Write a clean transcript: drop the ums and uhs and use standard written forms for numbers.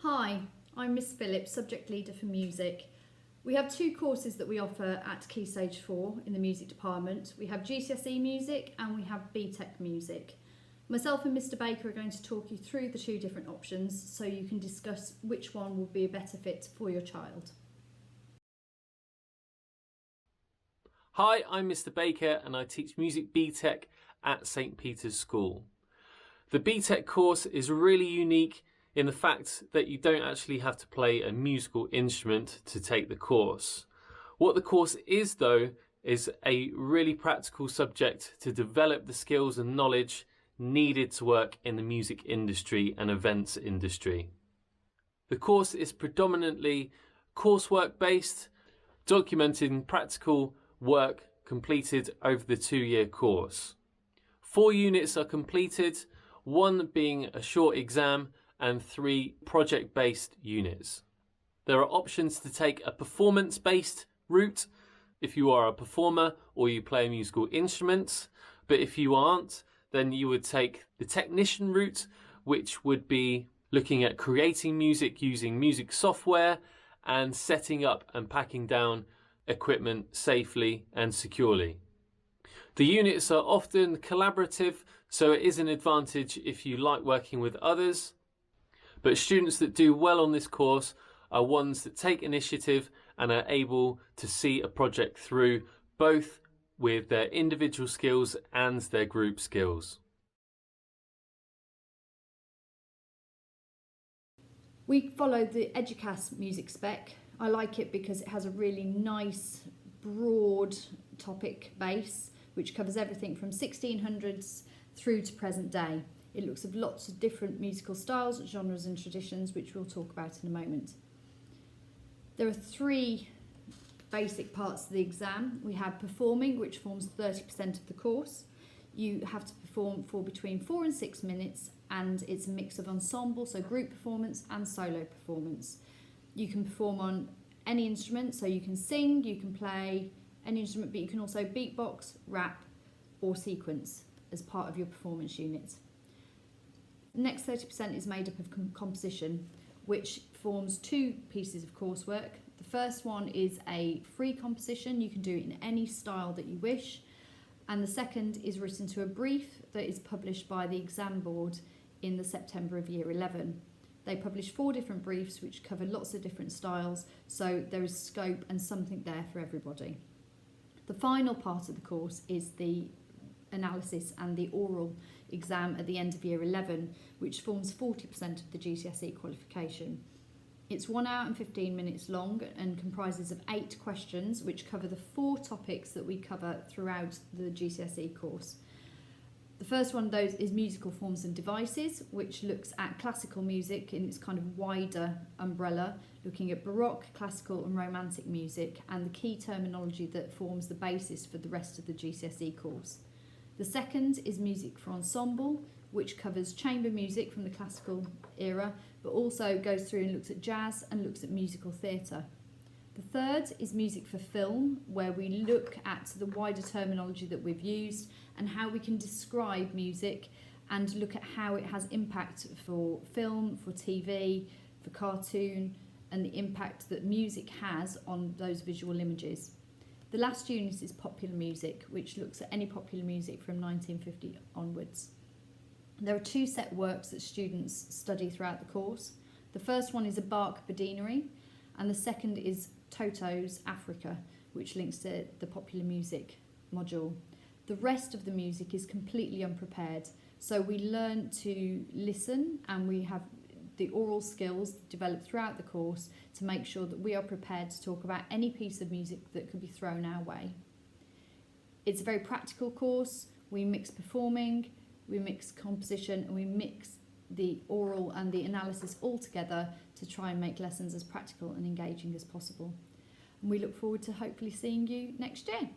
Hi, I'm Miss Phillips, Subject Leader for Music. We have two courses that we offer at Key Stage 4 in the Music Department. We have GCSE Music and we have Btec Music. Myself and Mr Baker are going to talk you through the two different options so you can discuss which one will be a better fit for your child. Hi, I'm Mr Baker and I teach Music Btec at St Peter's School. The Btec course is really unique in the fact that you don't actually have to play a musical instrument to take the course. What the course is though is a really practical subject to develop the skills and knowledge needed to work in the music industry and events industry. The course is predominantly coursework based, documenting practical work completed over the 2-year course. 4 units are completed, 1 being a short exam and 3 project-based units. There are options to take a performance-based route if you are a performer or you play a musical instrument, but if you aren't, then you would take the technician route, which would be looking at creating music using music software and setting up and packing down equipment safely and securely. The units are often collaborative, so it is an advantage if you like working with others. But students that do well on this course are ones that take initiative and are able to see a project through, both with their individual skills and their group skills. We follow the Educast music spec. I like it because it has a really nice, broad topic base, which covers everything from 1600s through to present day. It looks at lots of different musical styles, genres and traditions, which we'll talk about in a moment. There are 3 basic parts to the exam. We have performing, which forms 30% of the course. You have to perform for between 4 and 6 minutes, and it's a mix of ensemble, so group performance and solo performance. You can perform on any instrument, so you can sing, you can play any instrument, but you can also beatbox, rap or sequence as part of your performance unit. The next 30% is made up of composition, which forms 2 pieces of coursework. The first one is a free composition. You can do it in any style that you wish. And the second is written to a brief that is published by the exam board in the September of year 11. They publish 4 different briefs which cover lots of different styles, so there is scope and something there for everybody. The final part of the course is the analysis and the oral exam at the end of year 11, which forms 40% of the GCSE qualification. It's 1 hour and 15 minutes long and comprises of 8 questions which cover the 4 topics that we cover throughout the GCSE course. The first one of those is musical forms and devices, which looks at classical music in its kind of wider umbrella, looking at Baroque, classical and romantic music and the key terminology that forms the basis for the rest of the GCSE course. The second is music for ensemble, which covers chamber music from the classical era, but also goes through and looks at jazz and looks at musical theatre. The third is music for film, where we look at the wider terminology that we've used and how we can describe music and look at how it has impact for film, for TV, for cartoon, and the impact that music has on those visual images. The last unit is popular music, which looks at any popular music from 1950 onwards. There are 2 set works that students study throughout the course. The first one is a Bach Bedienery, and the second is Toto's Africa, which links to the popular music module. The rest of the music is completely unprepared, so we learn to listen and we have the oral skills developed throughout the course to make sure that we are prepared to talk about any piece of music that could be thrown our way. It's a very practical course. We mix performing, we mix composition, and we mix the oral and the analysis all together to try and make lessons as practical and engaging as possible. And we look forward to hopefully seeing you next year.